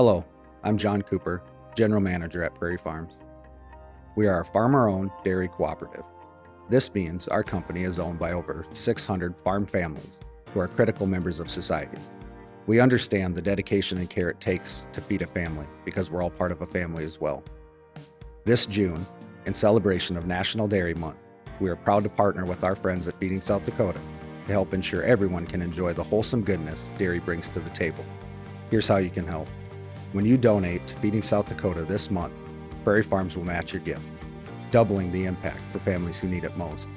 Hello, I'm John Cooper, General Manager at Prairie Farms. We are a farmer-owned dairy cooperative. This means our company is owned by over 600 farm families who are critical members of society. We understand the dedication and care it takes to feed a family because we're all part of a family as well. This June, in celebration of National Dairy Month, we are proud to partner with our friends at Feeding South Dakota to help ensure everyone can enjoy the wholesome goodness dairy brings to the table. Here's how you can help. When you donate to Feeding South Dakota this month, Prairie Farms will match your gift, doubling the impact for families who need it most.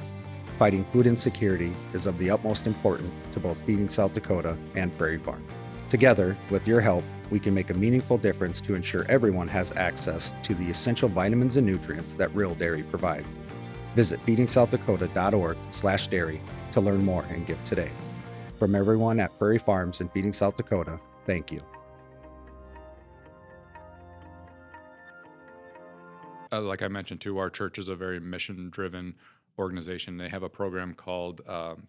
Fighting food insecurity is of the utmost importance to both Feeding South Dakota and Prairie Farm. Together, with your help, we can make a meaningful difference to ensure everyone has access to the essential vitamins and nutrients that real dairy provides. Visit feedingsouthdakota.org/dairy to learn more and give today. From everyone at Prairie Farms and Feeding South Dakota, thank you. Like I mentioned too, our church is a very mission-driven organization. They have a program called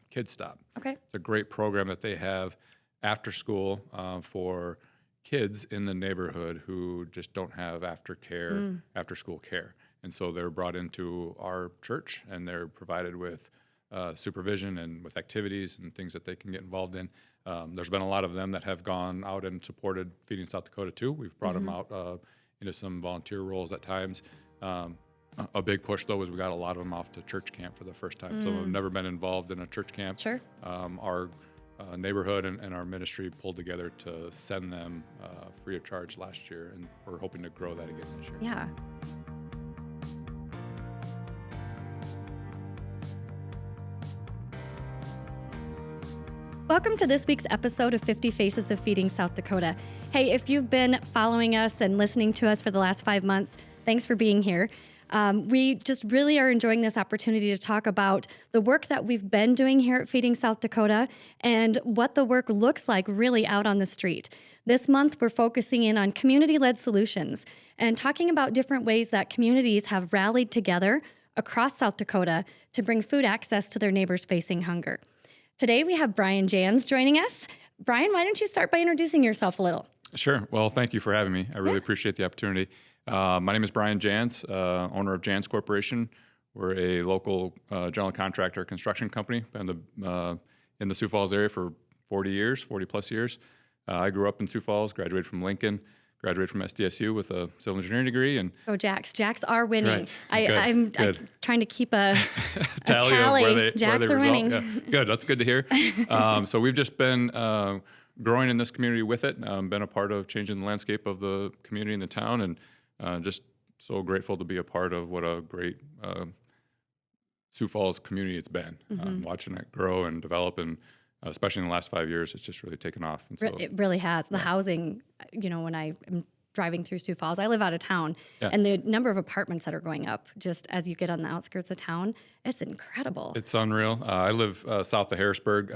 Kids Stop. Okay. It's a great program that they have after school for kids in the neighborhood who just don't have after school care. And so they're brought into our church and they're provided with supervision and with activities and things that they can get involved in. There's been a lot of them that have gone out and supported Feeding South Dakota too. We've brought them out into some volunteer roles at times. A big push, though, is we got a lot of them off to church camp for the first time. So we've never been involved in a church camp. Sure. Our neighborhood and our ministry pulled together to send them free of charge last year, and we're hoping to grow that again this year. Yeah. Welcome to this week's episode of 50 Faces of Feeding South Dakota. Hey, if you've been following us and listening to us for the last 5 months, thanks for being here. We just really are enjoying this opportunity to talk about the work that we've been doing here at Feeding South Dakota and what the work looks like really out on the street. This month, we're focusing in on community-led solutions and talking about different ways that communities have rallied together across South Dakota to bring food access to their neighbors facing hunger. Today, we have Brian Jans joining us. Brian, why don't you start by introducing yourself a little? Sure. Well, thank you for having me. I really appreciate the opportunity. My name is Brian Jans, owner of Jans Corporation. We're a local general contractor construction company. Been in the Sioux Falls area for 40 plus years. I grew up in Sioux Falls, graduated from Lincoln, graduated from SDSU with a civil engineering degree. And Jacks. Jacks are winning. Right. I'm trying to keep a tally. Of where Jacks they are winning. Yeah. Good. That's good to hear. So we've just been growing in this community with it, been a part of changing the landscape of the community and the town, and just so grateful to be a part of what a great Sioux Falls community it's been. Watching it grow and develop, and especially in the last 5 years, it's just really taken off. And so, it really has. The housing, when I am driving through Sioux Falls, I live out of town, and the number of apartments that are going up just as you get on the outskirts of town, it's incredible. It's unreal. I live south of Harrisburg,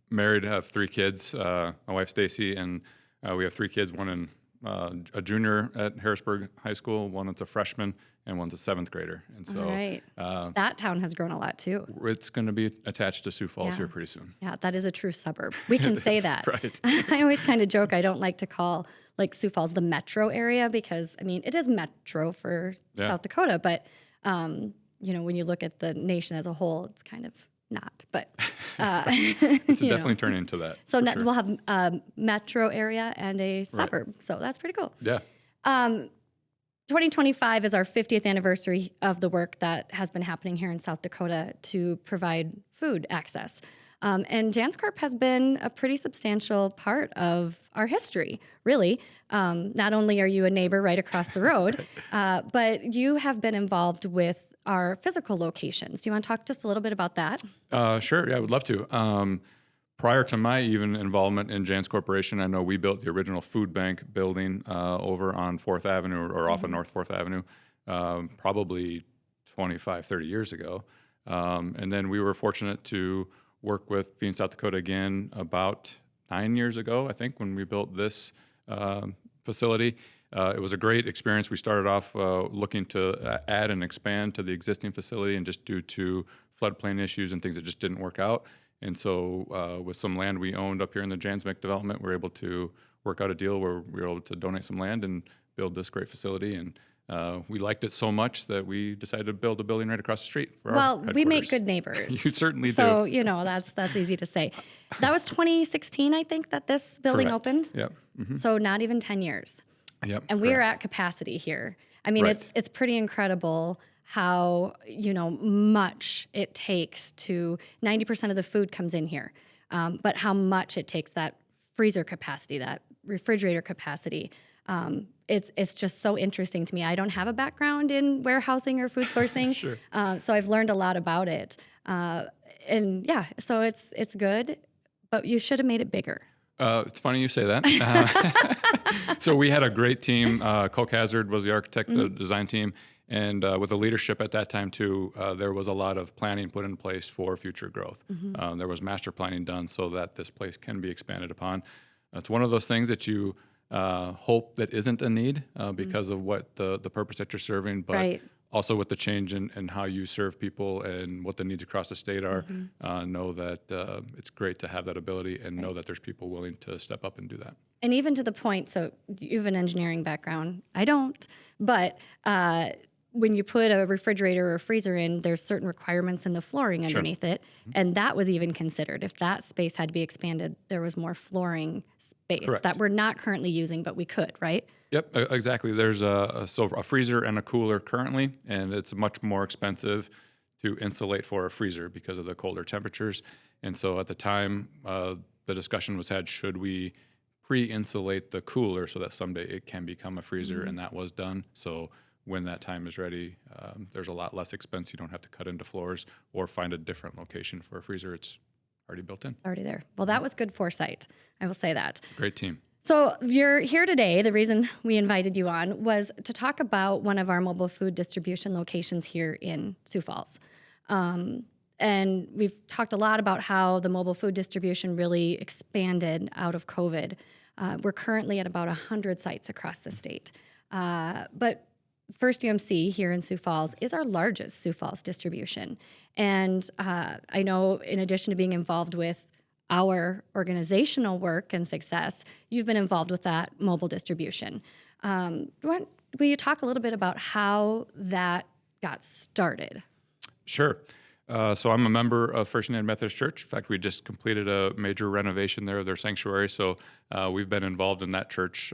married, have 3 kids, my wife Stacy, and we have 3 kids, one in a junior at Harrisburg High School, one that's a freshman, and one's a 7th grader. And so that town has grown a lot too. It's going to be attached to Sioux Falls here pretty soon. Yeah, that is a true suburb. We can say that. Right. I always kind of joke I don't like to call Sioux Falls the metro area because, it is metro for South Dakota, but, when you look at the nation as a whole, it's kind of not, but it's definitely turning into that. So we'll have a metro area and a suburb. So that's pretty cool. Yeah. 2025 is our 50th anniversary of the work that has been happening here in South Dakota to provide food access. And Jans Corp has been a pretty substantial part of our history, really. Not only are you a neighbor right across the road, but you have been involved with our physical locations. Do you want to talk just a little bit about that? Sure. Yeah, I would love to. Prior to my even involvement in Jans Corporation, I know we built the original food bank building over on 4th Avenue or off of North 4th Avenue probably 25, 30 years ago. And then we were fortunate to work with Feeding South Dakota again about 9 years ago, I think, when we built this facility. It was a great experience. We started off looking to add and expand to the existing facility, and just due to floodplain issues and things that just didn't work out. And so with some land we owned up here in the Jansmick development, we were able to work out a deal where we were able to donate some land and build this great facility. And we liked it so much that we decided to build a building right across the street for our headquarters. We make good neighbors. You certainly do. So, that's easy to say. That was 2016, I think, that this building Correct. opened. Yep. Mm-hmm. So not even 10 years. Yep. And we are at capacity here. I mean, Right. it's pretty incredible how, much it takes 90% of the food comes in here. But how much it takes that freezer capacity, that refrigerator capacity. It's just so interesting to me. I don't have a background in warehousing or food sourcing. Sure. So I've learned a lot about it. And yeah, so it's good, but you should have made it bigger. It's funny you say that. So we had a great team. Coke Hazard was the architect, the design team. And with the leadership at that time, too, there was a lot of planning put in place for future growth. There was master planning done so that this place can be expanded upon. It's one of those things that you hope that isn't a need because of what the purpose that you're serving, but Right. also with the change in how you serve people and what the needs across the state are, know that it's great to have that ability and know that there's people willing to step up and do that. And even to the point, so you have an engineering background. I don't, but when you put a refrigerator or a freezer in, there's certain requirements in the flooring underneath it. And that was even considered. If that space had to be expanded, there was more flooring space Correct. that we're not currently using, but we could, right? Yep, exactly. There's a freezer and a cooler currently, and it's much more expensive to insulate for a freezer because of the colder temperatures. And so at the time, the discussion was had, should we pre-insulate the cooler so that someday it can become a freezer, and that was done. So when that time is ready, there's a lot less expense. You don't have to cut into floors or find a different location for a freezer. It's already built in. Already there. Well, that was good foresight. I will say that. Great team. So you're here today. The reason we invited you on was to talk about one of our mobile food distribution locations here in Sioux Falls. And we've talked a lot about how the mobile food distribution really expanded out of COVID. We're currently at about 100 sites across the state. But First UMC here in Sioux Falls is our largest Sioux Falls distribution. And I know in addition to being involved with our organizational work and success, you've been involved with that mobile distribution. Will you talk a little bit about how that got started? Sure. So I'm a member of First United Methodist Church. In fact, we just completed a major renovation there of their sanctuary. So we've been involved in that church.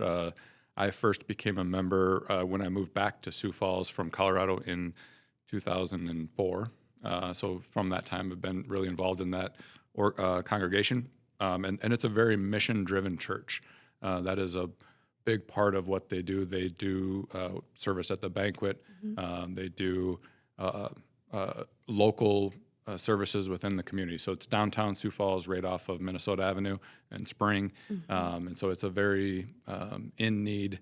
I first became a member when I moved back to Sioux Falls from Colorado in 2004. So from that time, I've been really involved in that congregation. And it's a very mission-driven church. That is a big part of what they do. They do service at the banquet. They do local services within the community. So it's downtown Sioux Falls, right off of Minnesota Avenue and Spring. And so it's a very in-need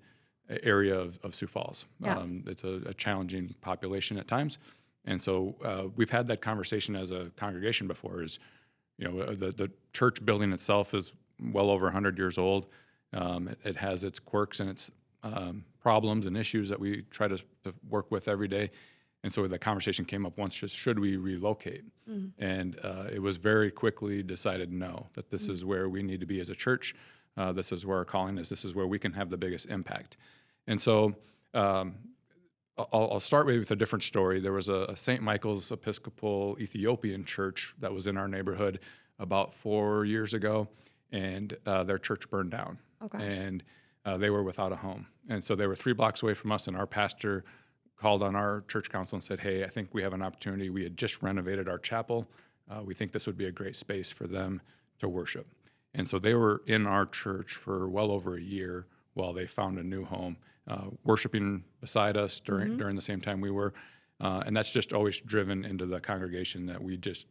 area of Sioux Falls. Yeah. It's a challenging population at times. And so we've had that conversation as a congregation before is, the church building itself is well over 100 years old. It has its quirks and its problems and issues that we try to work with every day. And so the conversation came up once, just should we relocate? And it was very quickly decided no, that this is where we need to be as a church. This is where our calling is. This is where we can have the biggest impact. And so I'll start with a different story. There was a St. Michael's Episcopal Ethiopian church that was in our neighborhood about 4 years ago, and their church burned down. Oh, gosh. And they were without a home. And so they were 3 blocks away from us, and our pastor called on our church council and said, hey, I think we have an opportunity. We had just renovated our chapel. We think this would be a great space for them to worship. And so they were in our church for well over a year while they found a new home, worshiping beside us during the same time we were. And that's just always driven into the congregation that we just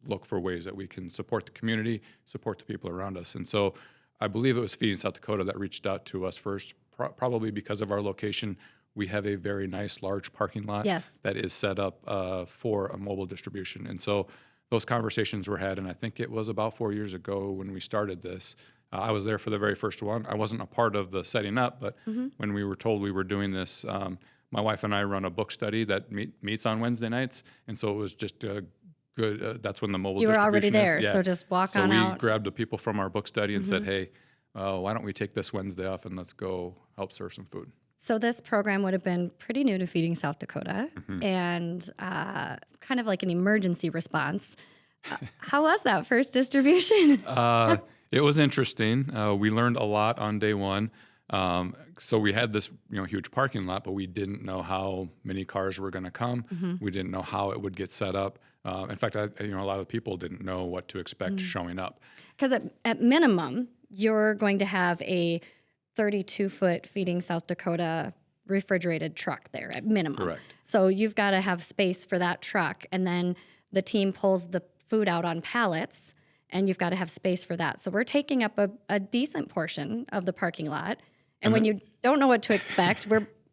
look for ways that we can support the community, support the people around us. And so I believe it was Feeding South Dakota that reached out to us first, probably because of our location. We have a very nice, large parking lot that is set up for a mobile distribution. And so those conversations were had, and I think it was about 4 years ago when we started this. I was there for the very first one. I wasn't a part of the setting up, but when we were told we were doing this, my wife and I run a book study that meets on Wednesday nights, and so it was just a good, that's when the mobile distribution You were already there, is. so just walk on out. So out. we grabbed the people from our book study and said, hey, why don't we take this Wednesday off and let's go help serve some food. So this program would have been pretty new to Feeding South Dakota and kind of like an emergency response. How was that first distribution? It was interesting. We learned a lot on day one. So we had this, huge parking lot, but we didn't know how many cars were going to come. We didn't know how it would get set up. In fact, a lot of people didn't know what to expect showing up. Because at minimum, you're going to have a 32-foot Feeding South Dakota refrigerated truck there at minimum. Correct. So you've got to have space for that truck. And then the team pulls the food out on pallets, and you've got to have space for that. So we're taking up a decent portion of the parking lot. And when you don't know what to expect,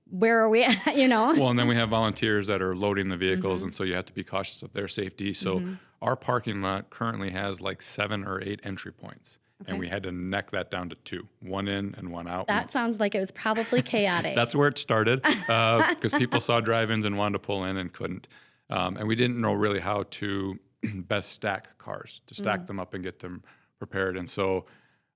where are we at, Well, and then we have volunteers that are loading the vehicles, and so you have to be cautious of their safety. So our parking lot currently has like 7 or 8 entry points. Okay. And we had to neck that down to 2, one in and one out. That sounds like it was probably chaotic. That's where it started, because people saw drive-ins and wanted to pull in and couldn't. And we didn't know really how to best stack cars, to stack them up and get them prepared. And so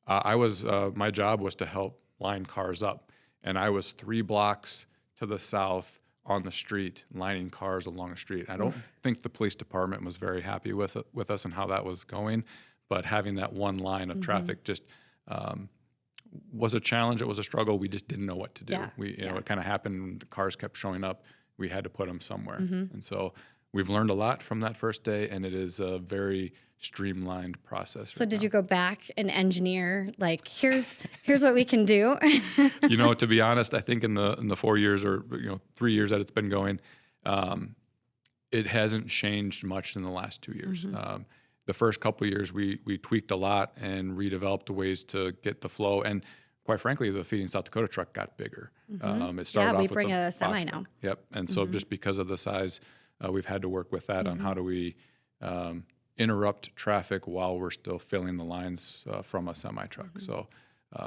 my job was to help line cars up. And I was 3 blocks to the south on the street, lining cars along the street. I don't think the police department was very happy with us and how that was going. But having that one line of traffic just was a challenge. It was a struggle. We just didn't know what to do. Yeah. It kind of happened. Cars kept showing up. We had to put them somewhere. And so we've learned a lot from that first day, and it is a very streamlined process. So did you go back and engineer, like, here's what we can do? To be honest, I think in the 4 years or 3 years that it's been going, it hasn't changed much in the last 2 years. The first couple of years, we tweaked a lot and redeveloped ways to get the flow. And quite frankly, the Feeding South Dakota truck got bigger. It started off we with bring a semi box now. truck. Yep. And so just because of the size, we've had to work with that on how do we interrupt traffic while we're still filling the lines from a semi truck. So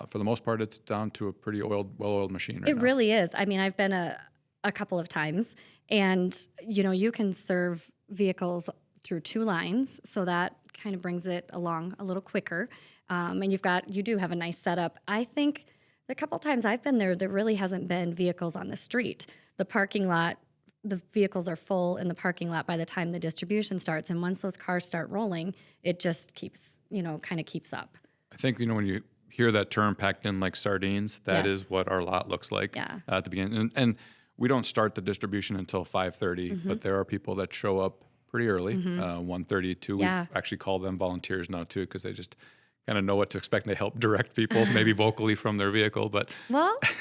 for the most part, it's down to a pretty well-oiled machine right now. It really is. I mean, I've been a couple of times, and you can serve vehicles through 2 lines, so that kind of brings it along a little quicker. And you do have a nice setup. I think the couple times I've been there really hasn't been vehicles on the street. The parking lot, the vehicles are full in the parking lot by the time the distribution starts. And once those cars start rolling, it just keeps, kind of keeps up. I think, when you hear that term packed in like sardines, that is what our lot looks like at the beginning. And we don't start the distribution until 5:30, but there are people that show up pretty early, 1:32. We've actually called them volunteers now too, because they just kind of know what to expect. And they help direct people, maybe vocally from their vehicle, but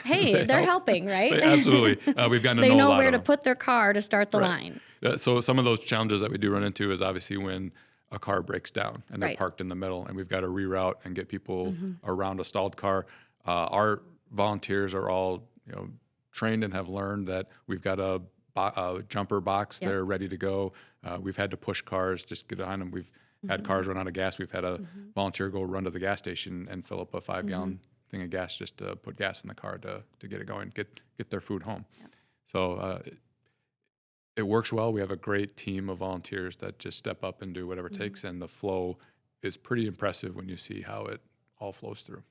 hey, they're helping, right? Absolutely. We've gotten to know a lot of them. They know where to put their car to start the line. So some of those challenges that we do run into is obviously when a car breaks down and they're parked in the middle, and we've got to reroute and get people around a stalled car. Our volunteers are all, trained and have learned that we've got a jumper box. They're ready to go. We've had to push cars, just get behind them. We've had cars run out of gas. We've had a volunteer go run to the gas station and fill up a 5-gallon thing of gas just to put gas in the car to get it going, get their food home. So it works well. We have a great team of volunteers that just step up and do whatever it takes, and the flow is pretty impressive when you see how it all flows through.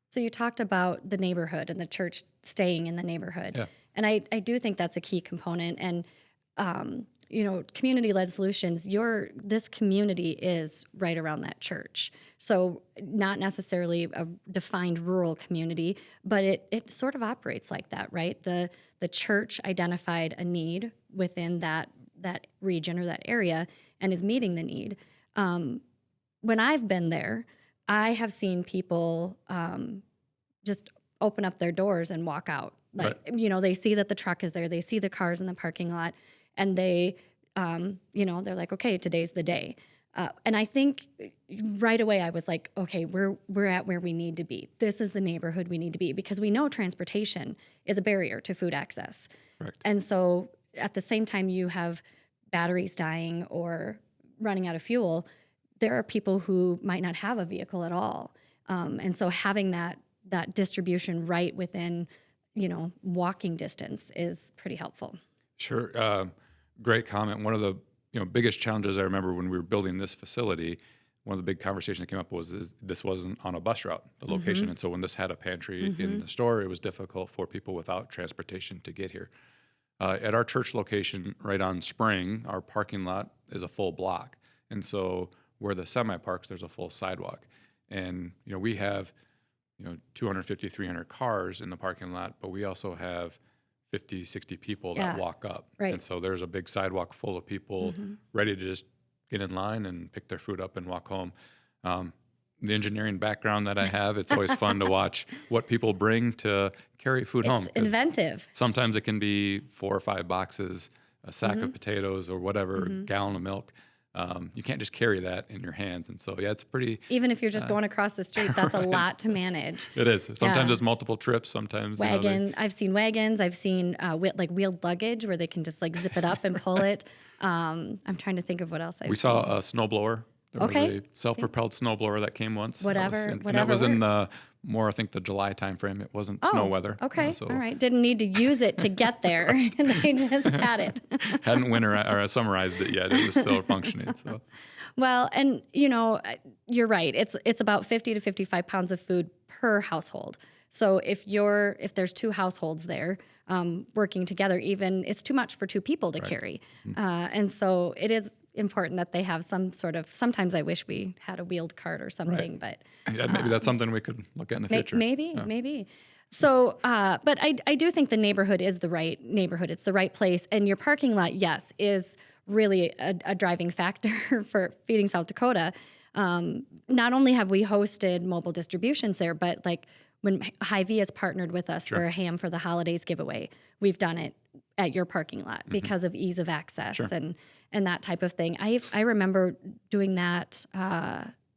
So you talked about the neighborhood and the church staying in the neighborhood. Yeah. And I do think that's a key component. And, community-led solutions, this community is right around that church. So not necessarily a defined rural community, but it sort of operates like that, right? The church identified a need within that region or that area and is meeting the need. When I've been there, I have seen people just open up their doors and walk out. They see that the truck is there. They see the cars in the parking lot, and they, they're like, okay, today's the day. And I think right away I was like, okay, we're at where we need to be. This is the neighborhood we need to be, because we know transportation is a barrier to food access. Correct. And so at the same time you have batteries dying or running out of fuel, there are people who might not have a vehicle at all. And so having that distribution right within, walking distance is pretty helpful. Sure. Great comment. One of the biggest challenges I remember when we were building this facility one of the big conversations that came up was this wasn't on a bus route, the location. And so when this had a pantry in the store, it was difficult for people without transportation to get here. At our church location right on Spring, our parking lot is a full block. And so where the semi parks, there's a full sidewalk. And, we have, 250, 300 cars in the parking lot, but we also have 50, 60 people that walk up. Right. And so there's a big sidewalk full of people ready to just get in line and pick their food up and walk home. The engineering background that I have, it's always fun to watch what people bring to carry food home. It's inventive. Sometimes it can be 4 or 5 boxes, a sack of potatoes or whatever, a gallon of milk. You can't just carry that in your hands. And so, it's pretty... Even if you're just going across the street, that's a lot to manage. It is. Sometimes it's multiple trips. Sometimes... I've seen wagons. I've seen wheeled luggage where they can just zip it up and pull it. I'm trying to think of what else I've We seen. saw a snowblower. There Okay. was a self-propelled snowblower that came once. Whatever And that was in works. I think the July timeframe. It wasn't snow weather. Okay. So All right. Didn't need to use it to get there. They just had it. hadn't summarized it yet. It was still functioning. So. Well, and you're right. It's about 50 to 55 pounds of food per household. So if there's 2 households there working together, even it's too much for 2 people to carry. And so it is important that they have some sort of. Sometimes I wish we had a wheeled cart or something, but Maybe that's something we could look at in the future. Maybe. So, but I do think the neighborhood is the right neighborhood. It's the right place, and your parking lot, yes, is really a driving factor for Feeding South Dakota. Not only have we hosted mobile distributions there, but when Hy-Vee has partnered with us for a ham for the holidays giveaway, we've done it at your parking lot because of ease of access and that type of thing. I remember doing that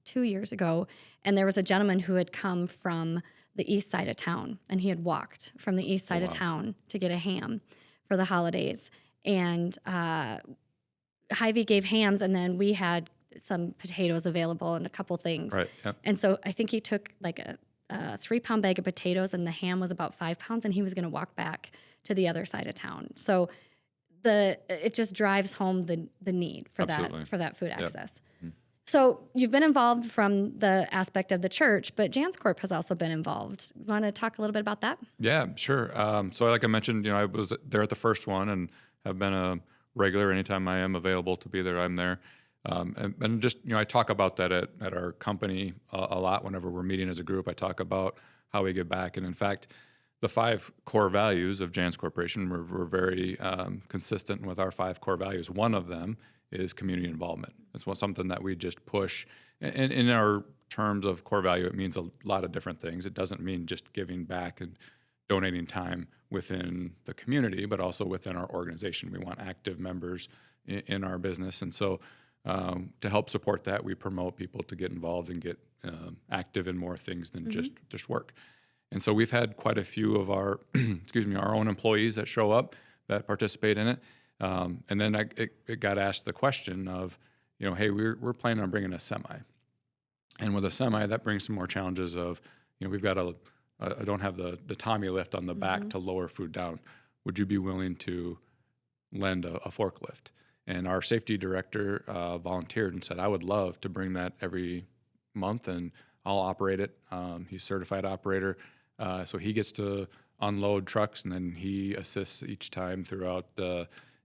2 years ago, and there was a gentleman who had come from the east side of town, and he had walked from the east side of town to get a ham for the holidays. And Hy-Vee gave hams, and then we had some potatoes available and a couple things. Right. Yep. And so I think he took a 3-pound bag of potatoes, and the ham was about 5 pounds, and he was going to walk back to the other side of town. So it just drives home the need for that food access. So you've been involved from the aspect of the church, but Jan's Corp has also been involved. You want to talk a little bit about that? Yeah, sure. So like I mentioned, I was there at the first one and have been a regular. Anytime I am available to be there, I'm there. And just, I talk about that at our company a lot whenever we're meeting as a group. I talk about how we give back. And in fact, the 5 core values of Jan's Corporation, we're very consistent with our 5 core values. One of them is community involvement. It's something that we just push. And in our terms of core value, it means a lot of different things. It doesn't mean just giving back and donating time within the community, but also within our organization. We want active members in our business. And so to help support that, we promote people to get involved and get active in more things than just work. And so we've had quite a few of our, our own employees that show up that participate in it. And then it got asked the question of, hey, we're planning on bringing a semi. And with a semi, that brings some more challenges of, we've got I don't have the Tommy lift on the back to lower food down. Would you be willing to lend a forklift? And our safety director volunteered and said, I would love to bring that every month and I'll operate it. He's a certified operator. So he gets to unload trucks and then he assists each time throughout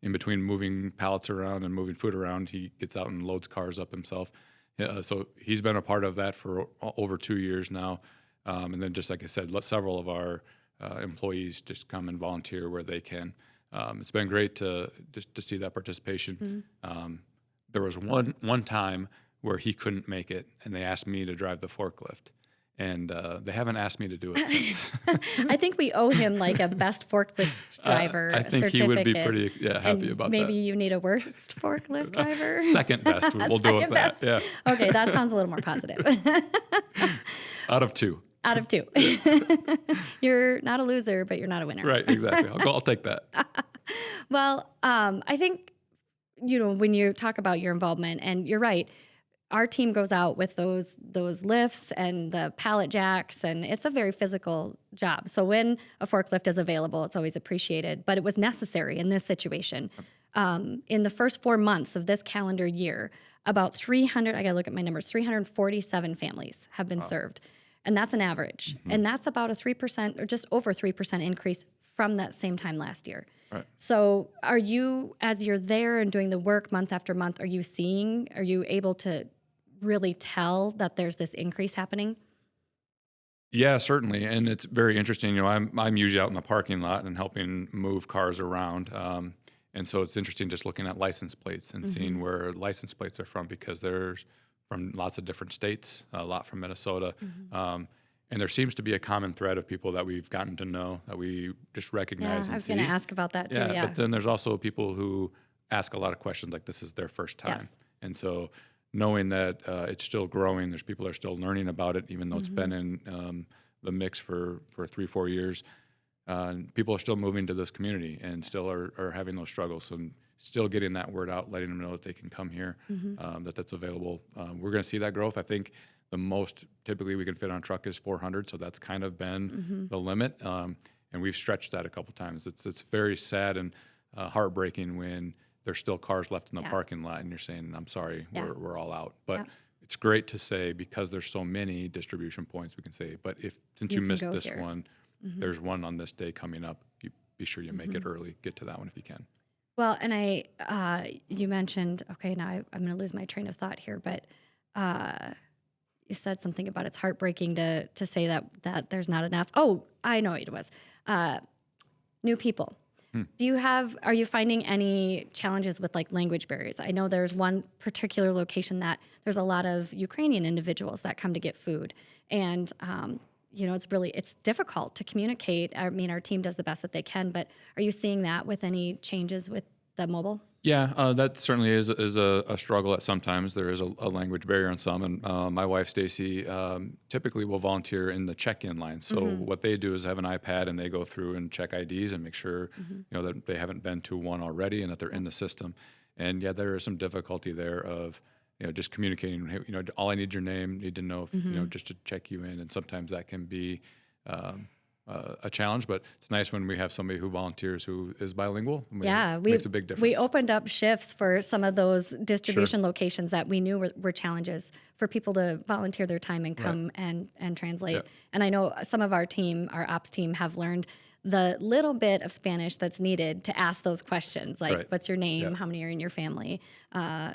in between moving pallets around and moving food around. He gets out and loads cars up himself. So he's been a part of that for over 2 years now. And then just like I said, several of our employees just come and volunteer where they can. It's been great to see that participation. There was one time where he couldn't make it, and they asked me to drive the forklift. And they haven't asked me to do it since. I think we owe him a best forklift driver I think certificate. He would be pretty happy about that. Maybe you need a worst forklift driver? Second best. We'll do it that. Yeah. Okay, that sounds a little more positive. Out of 2. Out of 2. You're not a loser, but you're not a winner. Right, exactly. I'll take that. Well, I think, when you talk about your involvement, and you're right, our team goes out with those lifts and the pallet jacks, and it's a very physical job. So when a forklift is available, it's always appreciated, but it was necessary in this situation. In the first 4 months of this calendar year, about 300, I got to look at my numbers, 347 families have been served. And that's an average. And that's about a 3% or just over 3% increase from that same time last year. Right. So are you, as you're there and doing the work month after month, are you able to really tell that there's this increase happening? Yeah, certainly, and it's very interesting. I'm usually out in the parking lot and helping move cars around, and so it's interesting just looking at license plates and seeing where license plates are from, because there's from lots of different states, a lot from Minnesota, and there seems to be a common thread of people that we've gotten to know, that we just recognize and see. I was going to ask about that too. Yeah, but then there's also people who ask a lot of questions, like this is their first time, and so knowing that it's still growing, there's people that are still learning about it, even though it's been in the mix for 3-4 years. People are still moving to this community and still are having those struggles. And still getting that word out, letting them know that they can come here, that's available. We're going to see that growth. I think the most typically we can fit on a truck is 400, so that's kind of been the limit. And we've stretched that a couple times. It's very sad and heartbreaking when there's still cars left in the parking lot and you're saying, I'm sorry, we're all out. But it's great to say, because there's so many distribution points, we can say, but since you missed this one, there's one on this day coming up. You be sure you make it early. Get to that one if you can. Well, and you mentioned, okay, now I'm going to lose my train of thought here, but you said something about it's heartbreaking to say that there's not enough. Oh, I know what it was. New people. Are you finding any challenges with like language barriers? I know there's one particular location that there's a lot of Ukrainian individuals that come to get food, and it's difficult to communicate. I mean, our team does the best that they can, but are you seeing that with any changes with the mobile? Yeah, that certainly is a struggle at sometimes. There is a language barrier on some, and my wife, Stacy, typically will volunteer in the check-in line. So what they do is have an iPad, and they go through and check IDs and make sure that they haven't been to one already and that they're in the system. And yeah, there is some difficulty there of just communicating. Hey, all I need your name, need to know if just to check you in, and sometimes that can be a challenge, but it's nice when we have somebody who volunteers who is bilingual. It makes a big difference. We opened up shifts for some of those distribution locations that we knew were challenges for people to volunteer their time and come and translate. Yep. And I know some of our ops team have learned the little bit of Spanish that's needed to ask those questions, like what's your name, how many are in your family.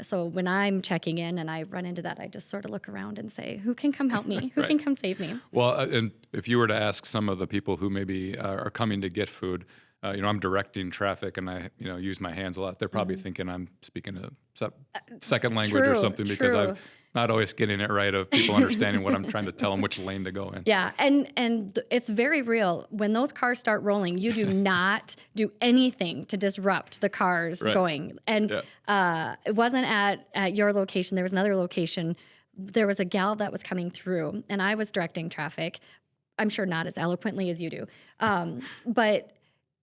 So when I'm checking in and I run into that, I just sort of look around and say, who can come help me? Who can come save me? Well, and if you were to ask some of the people who maybe are coming to get food, I'm directing traffic and I use my hands a lot. They're probably thinking I'm speaking a second language or something, because I'm not always getting it right of people understanding what I'm trying to tell them, which lane to go in. Yeah, and it's very real. When those cars start rolling, you do not do anything to disrupt the cars going. And it wasn't at your location. There was another location. There was a gal that was coming through, and I was directing traffic. I'm sure not as eloquently as you do. But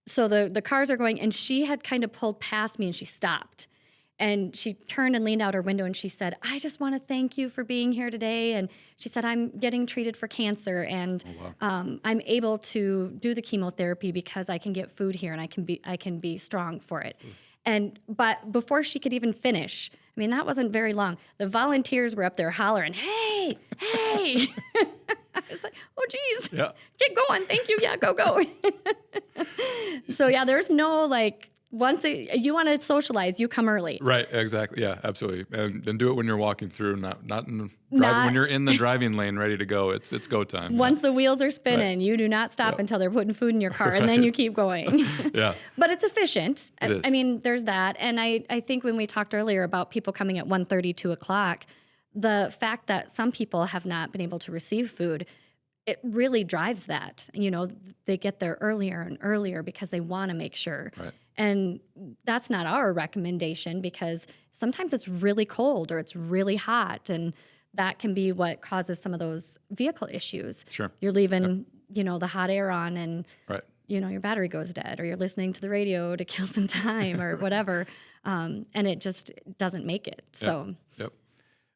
so the cars are going, and she had kind of pulled past me, and she stopped. And she turned and leaned out her window and she said, I just want to thank you for being here today. And she said, I'm getting treated for cancer, and I'm able to do the chemotherapy because I can get food here and I can be strong for it. But before she could even finish, I mean, that wasn't very long, the volunteers were up there hollering, hey. I was like, oh, geez, get going. Thank you. Yeah, go. So, yeah, there's no once you want to socialize, you come early. Right, exactly. Yeah, absolutely. And do it when you're walking through, not when you're in the driving lane ready to go. It's go time. Once the wheels are spinning, you do not stop until they're putting food in your car, and then you keep going. But it's efficient. I mean, there's that. And I think when we talked earlier about people coming at 1:30, 2 o'clock, the fact that some people have not been able to receive food, it really drives that. They get there earlier and earlier because they want to make sure. Right. And that's not our recommendation, because sometimes it's really cold or it's really hot, and that can be what causes some of those vehicle issues. Sure. You're leaving, the hot air on, and your battery goes dead, or you're listening to the radio to kill some time or whatever, and it just doesn't make it. So. Yep.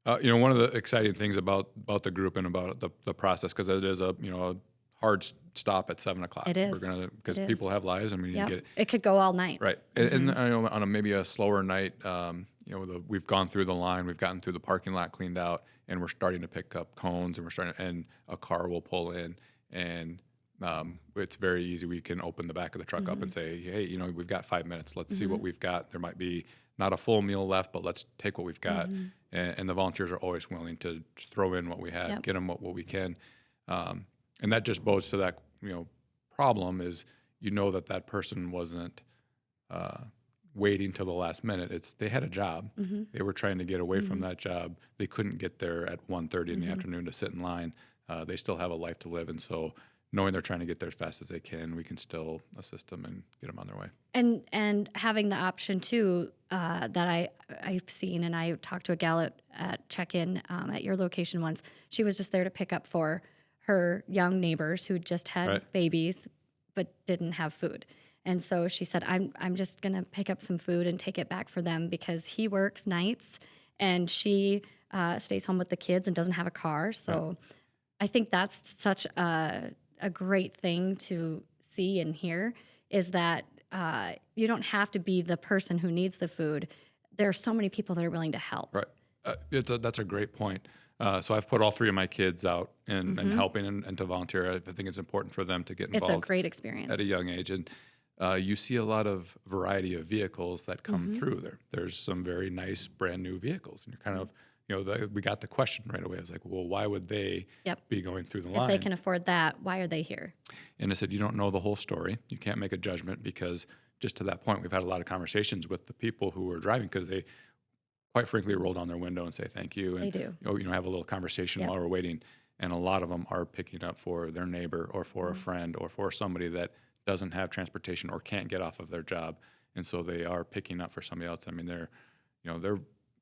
One of the exciting things about the group and about the process, because it is a hard stop at 7 o'clock. It is. Because people have lives, and we need to get it. It could go all night. Right. And on maybe a slower night, we've gone through the line, we've gotten through the parking lot cleaned out, and we're starting to pick up cones, and a car will pull in, and it's very easy. We can open the back of the truck up and say, hey, we've got 5 minutes. Let's see what we've got. There might be not a full meal left, but let's take what we've got. And the volunteers are always willing to throw in what we have, get them what we can. And that just bodes to that, problem is, that person wasn't waiting till the last minute. They had a job. They were trying to get away from that job. They couldn't get there at 1:30 in the afternoon to sit in line. They still have a life to live. And so knowing they're trying to get there as fast as they can, we can still assist them and get them on their way. And having the option too, that I've seen, and I talked to a gal at check-in at your location once. She was just there to pick up for her young neighbors who just had babies but didn't have food. And so she said, I'm just going to pick up some food and take it back for them because he works nights and she stays home with the kids and doesn't have a car. So I think that's such a great thing to see and hear, is that you don't have to be the person who needs the food. There are so many people that are willing to help. Right. That's a great point. So I've put all 3 of my kids out and helping and to volunteer. I think it's important for them to get involved. It's a great experience. At a young age. And you see a lot of variety of vehicles that come through there. There's some very nice brand new vehicles. And you're kind of, we got the question right away. I was like, well, why would they be going through the line? If they can afford that, why are they here? And I said, you don't know the whole story. You can't make a judgment because just to that point, we've had a lot of conversations with the people who were driving because they quite frankly roll down their window and say thank you. And, they do. Have a little conversation while we're waiting. And a lot of them are picking up for their neighbor or for a friend or for somebody that doesn't have transportation or can't get off of their job. And so they are picking up for somebody else. I mean, they're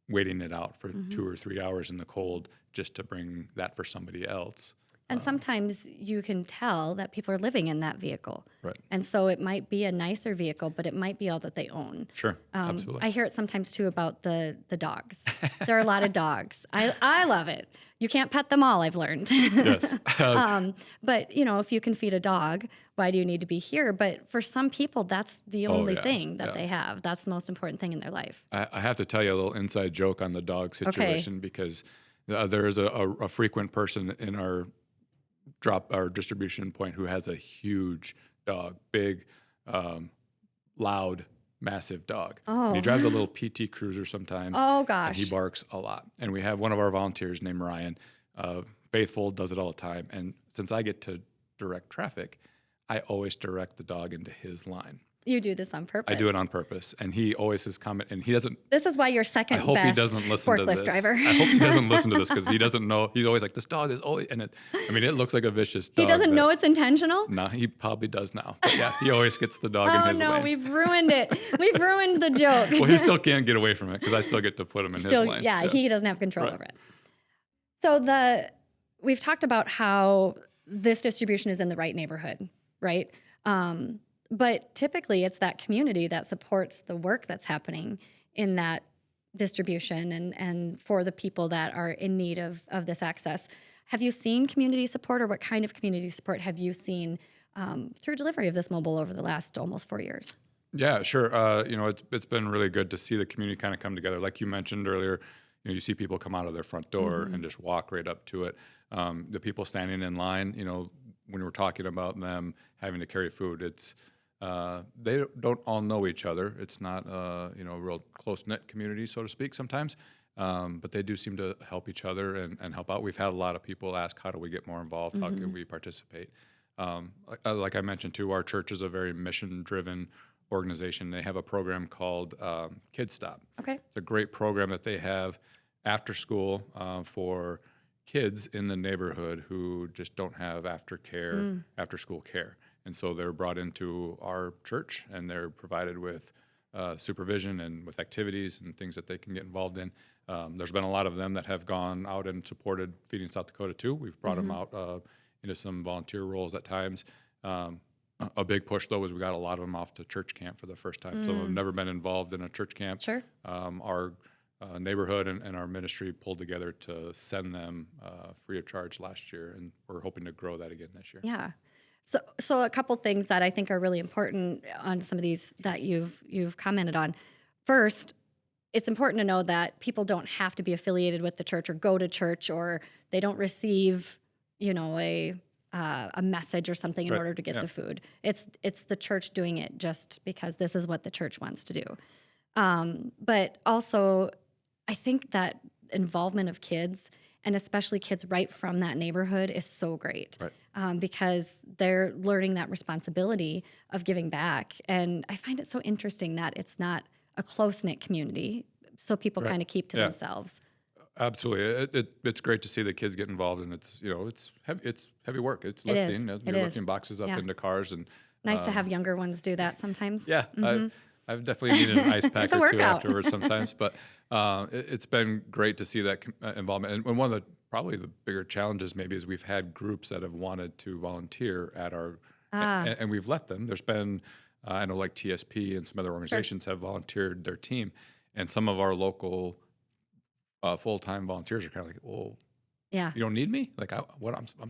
waiting it out for 2 or 3 hours in the cold just to bring that for somebody else. And sometimes you can tell that people are living in that vehicle. Right. And so it might be a nicer vehicle, but it might be all that they own. Sure, absolutely. I hear it sometimes, too, about the dogs. There are a lot of dogs. I love it. You can't pet them all, I've learned. Yes. But, if you can feed a dog, why do you need to be here? But for some people, that's the only thing that they have. That's the most important thing in their life. I have to tell you a little inside joke on the dog situation because there is a frequent person in our distribution point who has a huge dog, big, loud, massive dog. Oh. And he drives a little PT Cruiser sometimes. Oh, gosh. And he barks a lot. And we have one of our volunteers named Ryan, faithful, does it all the time. And since I get to direct traffic, I always direct the dog into his line. You do this on purpose. I do it on purpose. And he always has comment, and he doesn't. This is why you're second I hope best he doesn't listen to forklift this. driver. I hope he doesn't listen to this because he doesn't know. He's always like, this dog is always, and it looks like a vicious dog. He doesn't know it's intentional? No, he probably does now. But yeah, he always gets the dog in his lane. Oh, no, we've ruined it. We've ruined the joke. Well, he still can't get away from it because I still get to put him in his lane. Yeah, he doesn't have control over it. So we've talked about how this distribution is in the right neighborhood, right? But typically it's that community that supports the work that's happening in that distribution and for the people that are in need of this access. Have you seen community support, or what kind of community support have you seen through delivery of this mobile over the last almost 4 years? Yeah, sure. It's been really good to see the community kind of come together. Like you mentioned earlier, you see people come out of their front door and just walk right up to it. The people standing in line, when we're talking about them having to carry food, it's they don't all know each other. It's not a real close-knit community, so to speak, sometimes. But they do seem to help each other and help out. We've had a lot of people ask, how do we get more involved? How can we participate? Like I mentioned, too, our church is a very mission-driven organization. They have a program called Kids Stop. Okay. It's a great program that they have after school for kids in the neighborhood who just don't have after school care. And so they're brought into our church and they're provided with supervision and with activities and things that they can get involved in. There's been a lot of them that have gone out and supported Feeding South Dakota too. We've brought them out into some volunteer roles at times. A big push though is we got a lot of them off to church camp for the first time. So have never been involved in a church camp. Sure. Our neighborhood and our ministry pulled together to send them free of charge last year, and we're hoping to grow that again this year. Yeah. So a couple things that I think are really important on some of these that you've commented on. First, it's important to know that people don't have to be affiliated with the church or go to church, or they don't receive, a message or something in Right. order to get Yeah. the food. It's the church doing it just because this is what the church wants to do. But also, I think that involvement of kids, and especially kids right from that neighborhood, is so great. Right. Because they're learning that responsibility of giving back. And I find it so interesting that it's not a close-knit community, so people Right. kind of keep to Yeah. themselves. Absolutely. It's great to see the kids get involved, and it's heavy work. It's It is. lifting. It You're is. lifting boxes up Yeah. into cars, and Nice to have younger ones do that sometimes. yeah, I've definitely needed an ice pack It's a or two workout. afterwards sometimes, but it's been great to see that involvement. And one of probably the bigger challenges maybe is we've had groups that have wanted to volunteer at our, and we've let them. There's been, I know like TSP and some other organizations have volunteered their team, and some of our local full-time volunteers are kind of like, well, Yeah. you don't need me? Like, I'm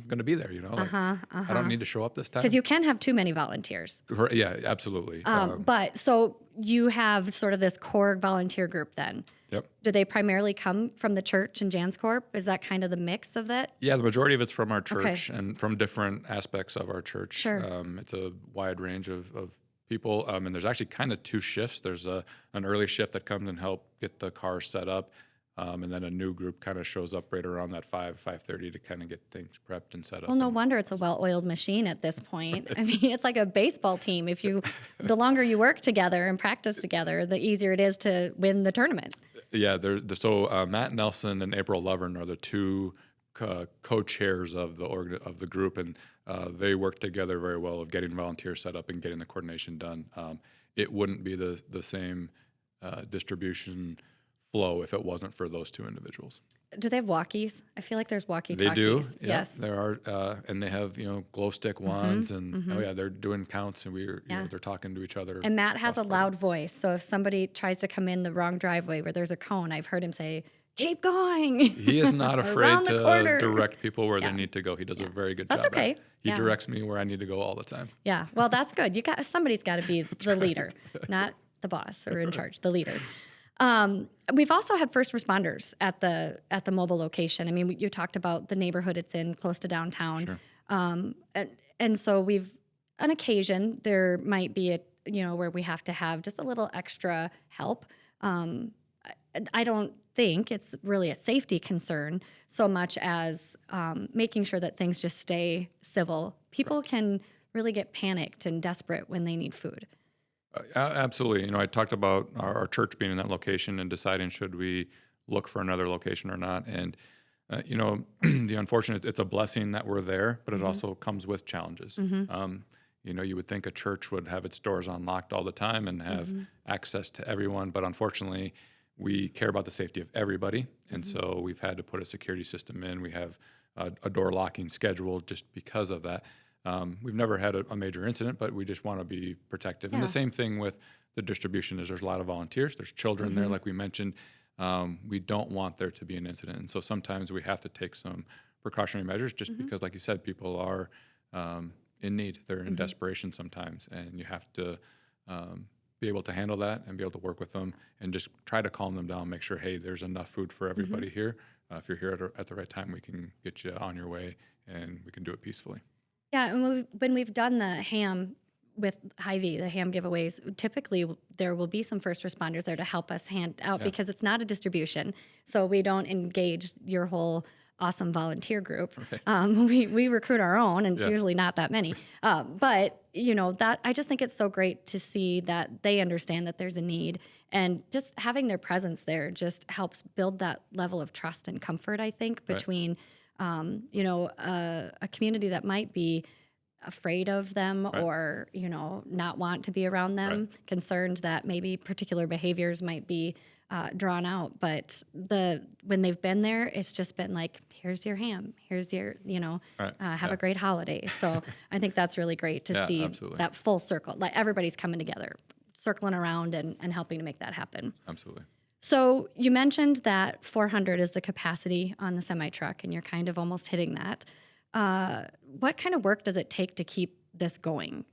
going to be there, Like, I don't need to show up this time. Because you can have too many volunteers. Yeah, absolutely. But so you have sort of this core volunteer group then. Yep. Do they primarily come from the church and Jan's Corp? Is that kind of the mix of that? Yeah, the majority of it's from our Okay. church and from different aspects of our church. Sure. It's a wide range of people, and there's actually kind of two shifts. There's an early shift that comes and help get the car set up, and then a new group kind of shows up right around that 5:30 to kind of get things prepped and set up. Well, no wonder it's a well-oiled machine at this point. I mean, it's like a baseball team. The longer you work together and practice together, the easier it is to win the tournament. Yeah, so Matt Nelson and April Lovern are the two co-chairs of the group, and they work together very well of getting volunteers set up and getting the coordination done. It wouldn't be the same distribution flow if it wasn't for those two individuals. Do they have walkies? I feel like there's walkie-talkies. They do. Yeah, Yes. there are, and they have glow stick wands, and they're doing counts, and they're talking to each other. And Matt has a loud voice, so if somebody tries to come in the wrong driveway where there's a cone, I've heard him say, "Keep going." He is not afraid Around the to corner. direct people where Yeah. they need to go. He does a very good That's job. okay. He Yeah. directs me where I need to go all the time. Yeah, well, that's good. Somebody's got to be the leader, not the boss or in charge, the leader. We've also had first responders at the mobile location. I mean, you talked about the neighborhood it's in, close to downtown. Sure. And so on occasion, there might be where we have to have just a little extra help. I don't think it's really a safety concern so much as making sure that things just stay civil. People can really get panicked and desperate when they need food. Absolutely. I talked about our church being in that location and deciding should we look for another location or not. And, the unfortunate, it's a blessing that we're there, but it also comes with challenges. You would think a church would have its doors unlocked all the time and have access to everyone, but unfortunately, we care about the safety of everybody. And so we've had to put a security system in. We have a door locking schedule just because of that. We've never had a major incident, but we just want to be protective. And the same thing with the distribution is there's a lot of volunteers. There's children there, like we mentioned. We don't want there to be an incident. And so sometimes we have to take some precautionary measures just because, like you said, people are in need. They're in desperation sometimes. And you have to be able to handle that and be able to work with them and just try to calm them down, make sure, hey, there's enough food for everybody here. If you're here at the right time, we can get you on your way and we can do it peacefully. Yeah, and when we've done the ham with Hy-Vee, the ham giveaways, typically there will be some first responders there to help us hand out because it's not a distribution. So we don't engage your whole awesome volunteer group. Right. We recruit our own, and it's usually not that many. But that I just think it's so great to see that they understand that there's a need, and just having their presence there just helps build that level of trust and comfort, I think, between a community that might be afraid of them or, not want to be around them, concerned that maybe particular behaviors might be drawn out. But when they've been there, it's just been like, here's your ham, here's your, have a great holiday. So I think that's really great to see that full circle, like everybody's coming together, circling around and helping to make that happen. Absolutely. So you mentioned that 400 is the capacity on the semi-truck, and you're kind of almost hitting that. What kind of work does it take to keep this going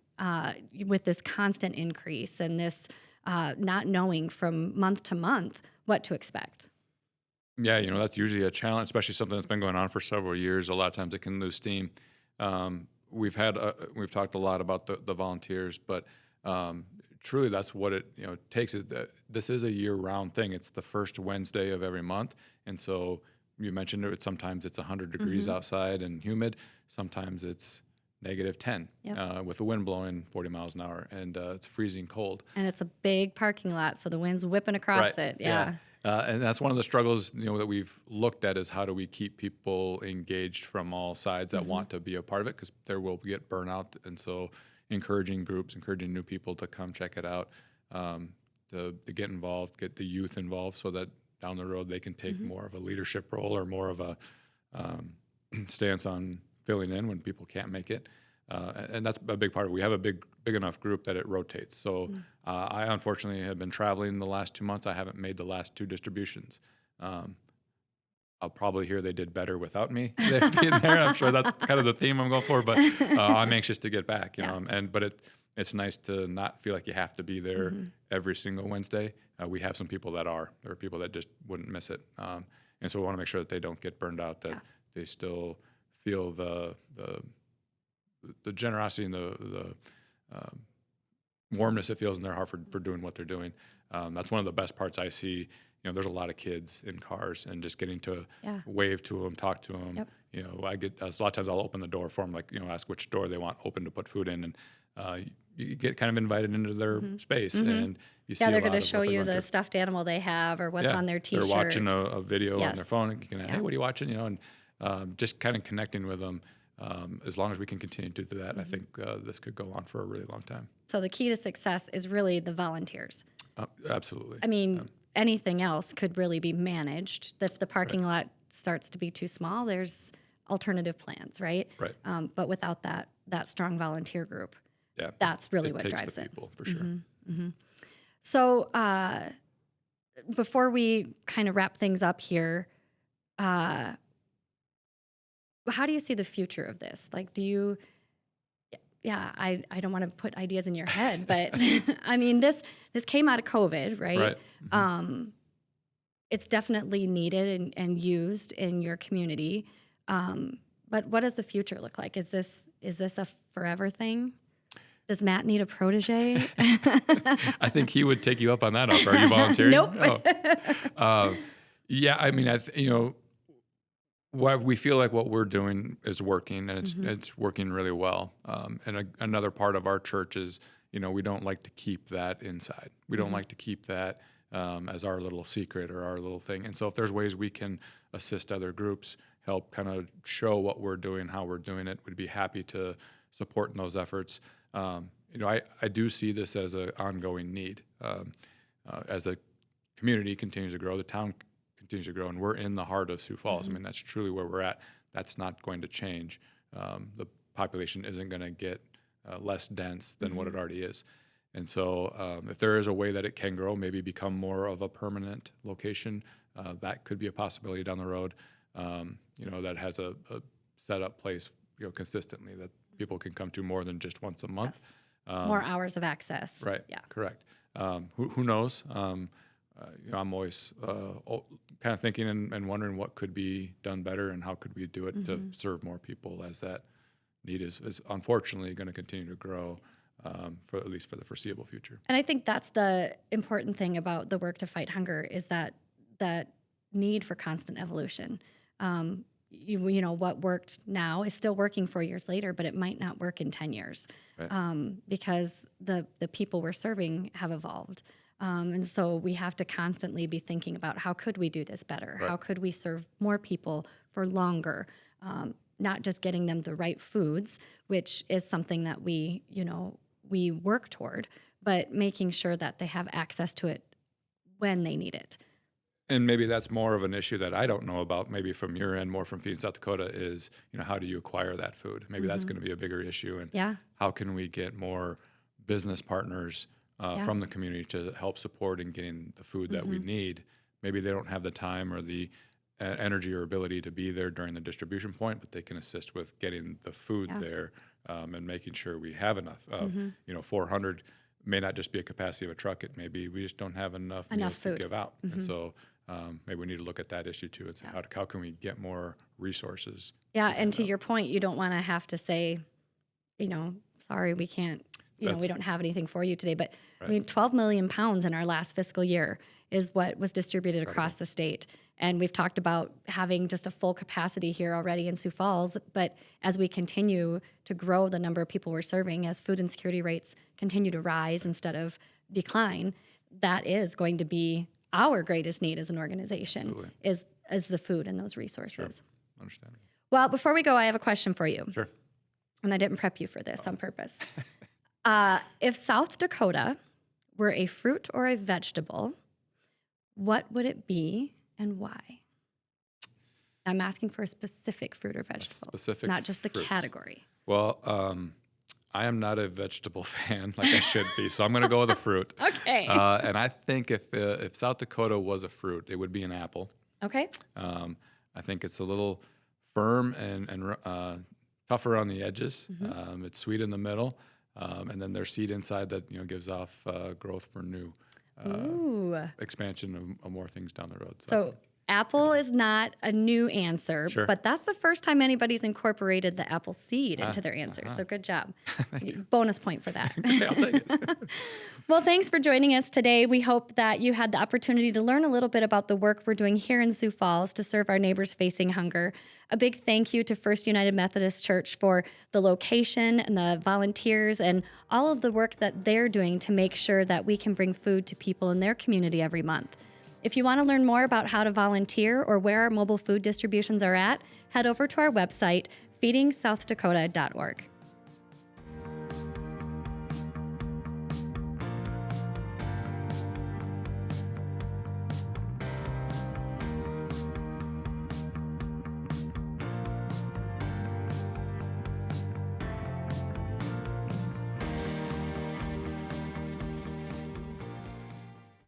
with this constant increase and this not knowing from month to month what to expect. Yeah, that's usually a challenge, especially something that's been going on for several years. A lot of times it can lose steam. We've talked a lot about the volunteers, but truly that's what it takes. Is that this is a year-round thing. It's the first Wednesday of every month, and so you mentioned it. Sometimes it's 100 degrees outside and humid. Sometimes it's -10 with the wind blowing 40 miles an hour, and it's freezing cold. And it's a big parking lot, so the wind's whipping across it. Yeah. And that's one of the struggles, that we've looked at is how do we keep people engaged from all sides that want to be a part of it, because there will get burnout. And so encouraging new people to come check it out, to get involved, get the youth involved so that down the road they can take more of a leadership role or more of a stance on filling in when people can't make it. And that's a big part of it. We have a big enough group that it rotates. So I unfortunately have been traveling the last 2 months. I haven't made the last 2 distributions. I'll probably hear they did better without me being there. I'm sure that's kind of the theme I'm going for, but I'm anxious to get back, but it's nice to not feel like you have to be there every single Wednesday. We have some people that are. There are people that just wouldn't miss it. And so we want to make sure that they don't get burned out, that they still feel the generosity and the warmness it feels in their heart for doing what they're doing. That's one of the best parts I see. There's a lot of kids in cars, and just getting to wave to them, talk to them. Yep. I get a lot of times I'll open the door for them, like ask which door they want open to put food in, and you get kind of invited into their space, and you see. They're going to show you the stuffed animal they have or what's on their T-shirt. They're watching a video on their phone, and you can, hey, what are you watching? And just kind of connecting with them. As long as we can continue to do that, I think this could go on for a really long time. So the key to success is really the volunteers. Absolutely. I mean, anything else could really be managed. If the parking lot starts to be too small, there's alternative plans, right? Right. But without that strong volunteer group, that's really what drives it. People, for sure. So before we kind of wrap things up here, how do you see the future of this? Like, do you? I don't want to put ideas in your head, but I mean, this came out of COVID, right? It's definitely needed and used in your community. But what does the future look like? Is this a forever thing? Does Matt need a protege? I think he would take you up on that offer. Are you volunteering? Nope. Yeah, I mean, we feel like what we're doing is working, and it's working really well. And another part of our church is, we don't like to keep that inside. We don't like to keep that as our little secret or our little thing. And so if there's ways we can assist other groups, help kind of show what we're doing, how we're doing it, we'd be happy to support in those efforts. I do see this as an ongoing need. As the community continues to grow, the town continues to grow, and we're in the heart of Sioux Falls. I mean, that's truly where we're at. That's not going to change. The population isn't going to get less dense than what it already is. And so if there is a way that it can grow, maybe become more of a permanent location, that could be a possibility down the road, that has a set up place, consistently that people can come to more than just once a month. Yes. More hours of access. Right. Yeah. Correct. Who knows? I'm always kind of thinking and wondering what could be done better and how could we do it to serve more people, as that need is unfortunately going to continue to grow for at least for the foreseeable future. And I think that's the important thing about the work to fight hunger is that need for constant evolution. What worked now is still working 4 years later, but it might not work in 10 years because the people we're serving have evolved. And so we have to constantly be thinking about how could we do this better? Right. How could we serve more people for longer? Not just getting them the right foods, which is something that we work toward, but making sure that they have access to it when they need it. And maybe that's more of an issue that I don't know about, maybe from your end, more from Feeding South Dakota, is, how do you acquire that food? Maybe that's going to be a bigger issue. And how can we get more business partners from the community to help support in getting the food that we need? Maybe they don't have the time or the energy or ability to be there during the distribution point, but they can assist with getting the food there and making sure we have enough. 400 may not just be a capacity of a truck. It may be we just don't have enough meals food. to give out. And so maybe we need to look at that issue too and say, how can we get more resources? Yeah, and to your point, you don't want to have to say, sorry, we can't, we don't have anything for you today. But I mean, 12 million pounds in our last fiscal year is what was distributed across the state. And we've talked about having just a full capacity here already in Sioux Falls. But as we continue to grow the number of people we're serving, as food insecurity rates continue to rise instead of decline, that is going to be our greatest need as an organization, is the food and those resources. Sure. Understand. Well, before we go, I have a question for you. Sure. And I didn't prep you for this on purpose. If South Dakota were a fruit or a vegetable, what would it be and why? I'm asking for a specific fruit or vegetable, not just the category. Well, I am not a vegetable fan like I should be, so I'm going to go with a fruit. Okay. And I think if South Dakota was a fruit, it would be an apple. Okay. I think it's a little firm and tougher on the edges. It's sweet in the middle, and then there's seed inside that gives off growth for new expansion of more things down the road. So apple is not a new answer, but that's the first time anybody's incorporated the apple seed into their answer. So good job. Bonus point for that. Okay, I'll take it. Well, thanks for joining us today. We hope that you had the opportunity to learn a little bit about the work we're doing here in Sioux Falls to serve our neighbors facing hunger. A big thank you to First United Methodist Church for the location and the volunteers and all of the work that they're doing to make sure that we can bring food to people in their community every month. If you want to learn more about how to volunteer or where our mobile food distributions are at, head over to our website, feedingsouthdakota.org.